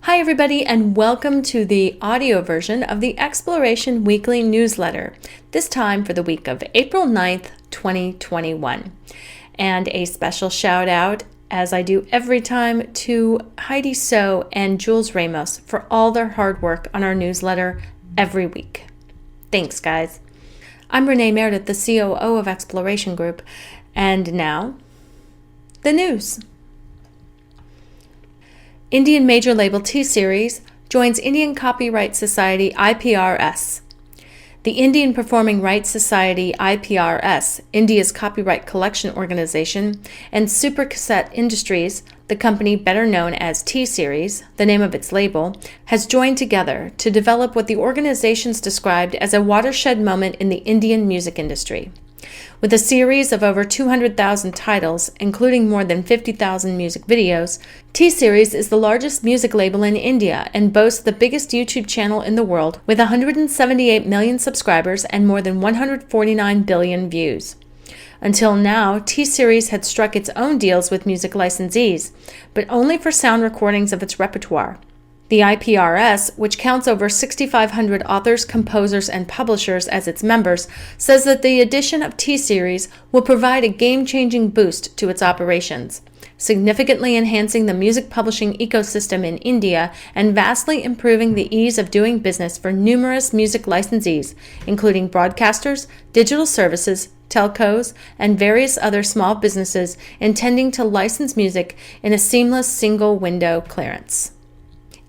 Hi everybody, and welcome to the audio version of the Exploration Weekly newsletter, this time for the week of April 9th, 2021. And a special shout out, as I do every time, to Heidi So and Jules Ramos for all their hard work on our newsletter every week. Thanks, guys. I'm Renee Meredith, the COO of Exploration Group, and now, the news. Indian major label T-Series joins Indian Copyright Society IPRS. The Indian Performing Rights Society IPRS, India's copyright collection organization, and Super Cassette Industries, the company better known as T-Series, the name of its label, has joined together to develop what the organizations described as a watershed moment in the Indian music industry. With a series of over 200,000 titles, including more than 50,000 music videos, T-Series is the largest music label in India and boasts the biggest YouTube channel in the world with 178 million subscribers and more than 149 billion views. Until now, T-Series had struck its own deals with music licensees, but only for sound recordings of its repertoire. The IPRS, which counts over 6,500 authors, composers, and publishers as its members, says that the addition of T-Series will provide a game-changing boost to its operations, significantly enhancing the music publishing ecosystem in India and vastly improving the ease of doing business for numerous music licensees, including broadcasters, digital services, telcos, and various other small businesses intending to license music in a seamless single-window clearance.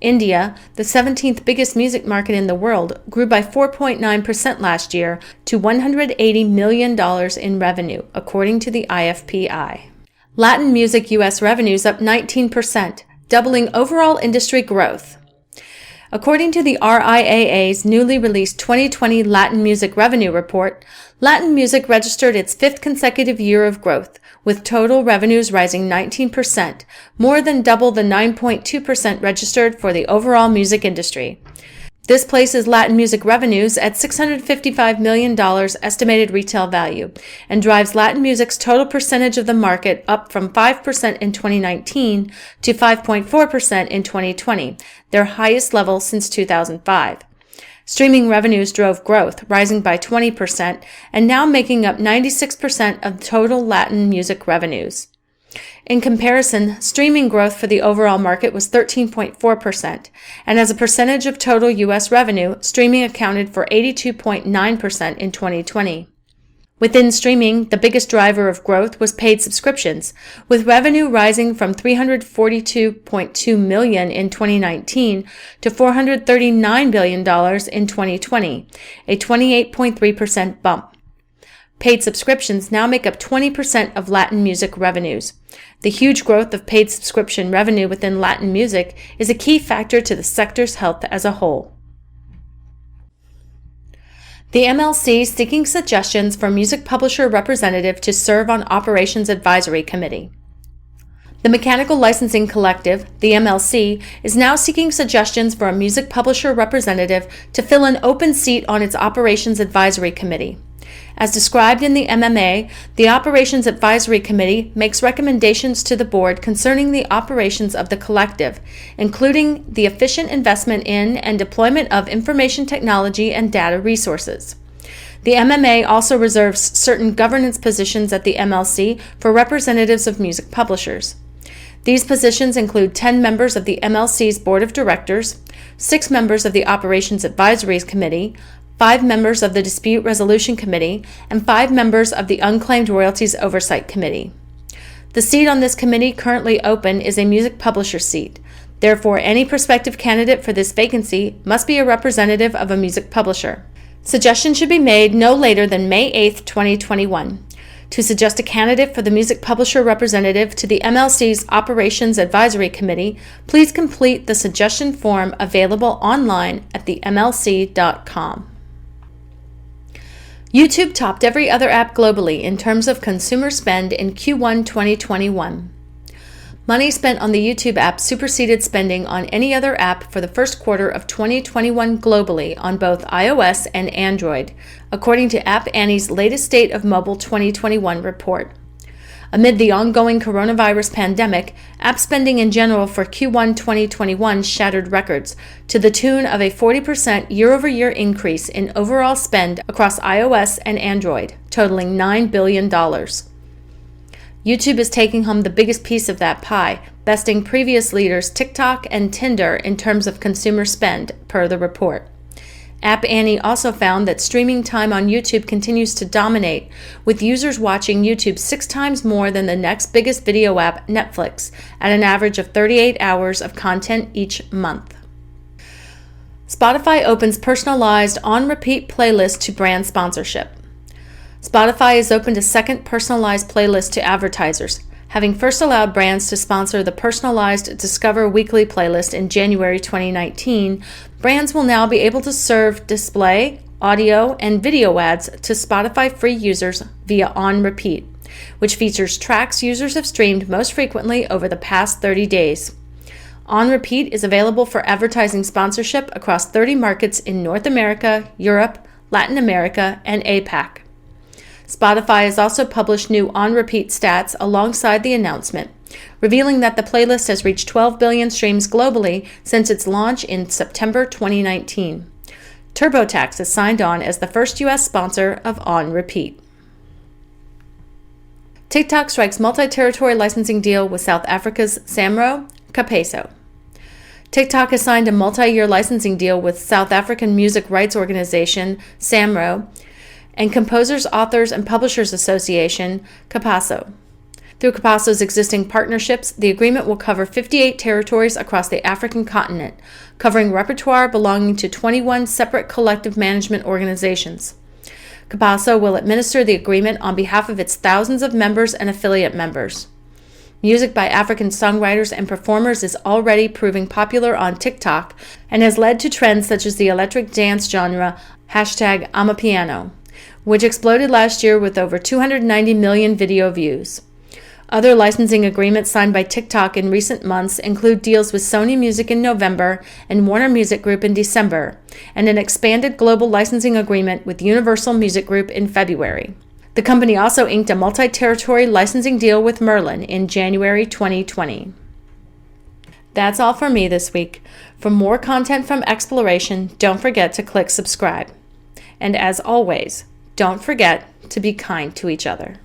India, the 17th biggest music market in the world, grew by 4.9% last year to $180 million in revenue, according to the IFPI. Latin music U.S. revenues up 19%, doubling overall industry growth. According to the RIAA's newly released 2020 Latin Music Revenue Report, Latin music registered its fifth consecutive year of growth, with total revenues rising 19%, more than double the 9.2% registered for the overall music industry. This places Latin music revenues at $655 million estimated retail value and drives Latin music's total percentage of the market up from 5% in 2019 to 5.4% in 2020, their highest level since 2005. Streaming revenues drove growth, rising by 20% and now making up 96% of total Latin music revenues. In comparison, streaming growth for the overall market was 13.4%, and as a percentage of total U.S. revenue, streaming accounted for 82.9% in 2020. Within streaming, the biggest driver of growth was paid subscriptions, with revenue rising from $342.2 million in 2019 to $439 billion in 2020, a 28.3% bump. Paid subscriptions now make up 20% of Latin music revenues. The huge growth of paid subscription revenue within Latin music is a key factor to the sector's health as a whole. The MLC is seeking suggestions for music publisher representative to serve on Operations Advisory Committee. The Mechanical Licensing Collective, the MLC, is now seeking suggestions for a music publisher representative to fill an open seat on its Operations Advisory Committee. As described in the MMA, the Operations Advisory Committee makes recommendations to the board concerning the operations of the collective, including the efficient investment in and deployment of information technology and data resources. The MMA also reserves certain governance positions at the MLC for representatives of music publishers. These positions include 10 members of the MLC's Board of Directors, 6 members of the Operations Advisory Committee, 5 members of the Dispute Resolution Committee, and 5 members of the Unclaimed Royalties Oversight Committee. The seat on this committee currently open is a music publisher seat. Therefore, any prospective candidate for this vacancy must be a representative of a music publisher. Suggestions should be made no later than May 8, 2021. To suggest a candidate for the music publisher representative to the MLC's Operations Advisory Committee, please complete the suggestion form available online at themlc.com. YouTube topped every other app globally in terms of consumer spend in Q1 2021. Money spent on the YouTube app superseded spending on any other app for the first quarter of 2021 globally on both iOS and Android, according to App Annie's latest State of Mobile 2021 report. Amid the ongoing coronavirus pandemic, app spending in general for Q1 2021 shattered records to the tune of a 40% year-over-year increase in overall spend across iOS and Android, totaling $9 billion. YouTube is taking home the biggest piece of that pie, besting previous leaders TikTok and Tinder in terms of consumer spend, per the report. App Annie also found that streaming time on YouTube continues to dominate, with users watching YouTube 6 times more than the next biggest video app, Netflix, at an average of 38 hours of content each month. Spotify opens personalized on-repeat playlist to brand sponsorship. Spotify has opened a second personalized playlist to advertisers, having first allowed brands to sponsor the personalized Discover Weekly playlist in January 2019. Brands will now be able to serve display, audio, and video ads to Spotify free users via On Repeat, which features tracks users have streamed most frequently over the past 30 days. On Repeat is available for advertising sponsorship across 30 markets in North America, Europe, Latin America, and APAC. Spotify has also published new on-repeat stats alongside the announcement, revealing that the playlist has reached 12 billion streams globally since its launch in September 2019. TurboTax has signed on as the first U.S. sponsor of On Repeat. TikTok strikes multi-territory licensing deal with South Africa's Samro Kapeso. TikTok has signed a multi-year licensing deal with South African music rights organization Samro and Composers, Authors, and Publishers Association, Kapaso. Through Kapaso's existing partnerships, the agreement will cover 58 territories across the African continent, covering repertoire belonging to 21 separate collective management organizations. Kapaso will administer the agreement on behalf of its thousands of members and affiliate members. Music by African songwriters and performers is already proving popular on TikTok and has led to trends such as the electric dance genre #Amapiano, which exploded last year with over 290 million video views. Other licensing agreements signed by TikTok in recent months include deals with Sony Music in November and Warner Music Group in December, and an expanded global licensing agreement with Universal Music Group in February. The company also inked a multi-territory licensing deal with Merlin in January 2020. That's all for me this week. For more content from Exploration, don't forget to click subscribe. And as always, don't forget to be kind to each other.